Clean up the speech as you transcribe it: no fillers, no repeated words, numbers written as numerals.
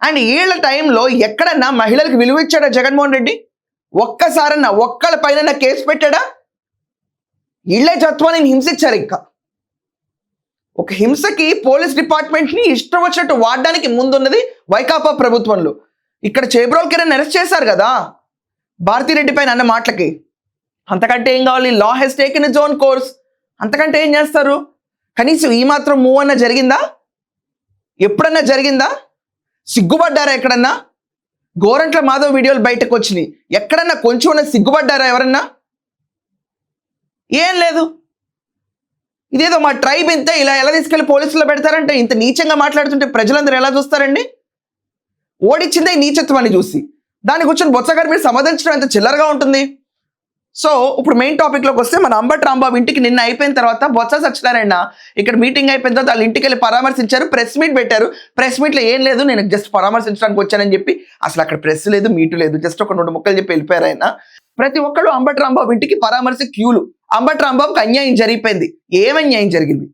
And వీళ్ళ టైంలో ఎక్కడన్నా మహిళలకు విలువ ఇచ్చాడా జగన్మోహన్ రెడ్డి? ఒక్కసారన్నా ఒక్కళ్ళ పైన కేసు పెట్టాడా? వీళ్ళే చత్వాన్ని హింసించారు. ఇంకా ఒక హింసకి పోలీస్ డిపార్ట్మెంట్ని ఇష్టం వచ్చినట్టు వాడడానికి ముందున్నది వైకాపా ప్రభుత్వంలో. ఇక్కడ చేబ్రోల్ కిరణ్ అరెస్ట్ చేశారు కదా భారతిరెడ్డి పైన అన్న మాటలకి. అంతకంటే ఏం కావాలి? Law has taken its own course. అంతకంటే ఏం చేస్తారు? కనీసం ఈ మాత్రం మూవ్ అన్నా జరిగిందా? ఎప్పుడన్నా జరిగిందా? సిగ్గుపడ్డారా ఎక్కడన్నా? గోరంట్ల మాధవ్ వీడియోలు బయటకు వచ్చినాయి, ఎక్కడన్నా కొంచెం సిగ్గుపడ్డారా ఎవరన్నా? ఏం లేదు. ఇదేదో మా ట్రైబ్ ఇంత ఇలా ఎలా తీసుకెళ్లి పోలీసులో పెడతారంటే, ఇంత నీచంగా మాట్లాడుతుంటే ప్రజలందరూ ఎలా చూస్తారండి? ఓడిచ్చిందే నీచత్వాన్ని చూసి. దానికి వచ్చిన బొత్స గారి మీరు సమాధానించడం ఎంత చిల్లరగా ఉంటుంది. సో ఇప్పుడు మెయిన్ టాపిక్లోకి వస్తే, మన అంబటి రాంబాబు ఇంటికి నిన్న అయిపోయిన తర్వాత బొత్స సత్యనారాయణ ఇక్కడ మీటింగ్ అయిపోయిన తర్వాత వాళ్ళ ఇంటికి వెళ్ళి పరామర్శించారు, ప్రెస్ మీట్ పెట్టారు. ప్రెస్ మీట్లో ఏం లేదు, నేను జస్ట్ పరామర్శించడానికి వచ్చానని చెప్పి, అసలు అక్కడ ప్రెస్ లేదు, మీటు లేదు, జస్ట్ ఒక 2 ముక్కలు చెప్పి వెళ్ళిపోయారు ఆయన. ప్రతి ఒక్కళ్ళు అంబటి రాంబాబు ఇంటికి పరామర్శ క్యూలు. అంబటి రాంబాబుకి అన్యాయం జరిగిపోయింది. ఏం అన్యాయం జరిగింది?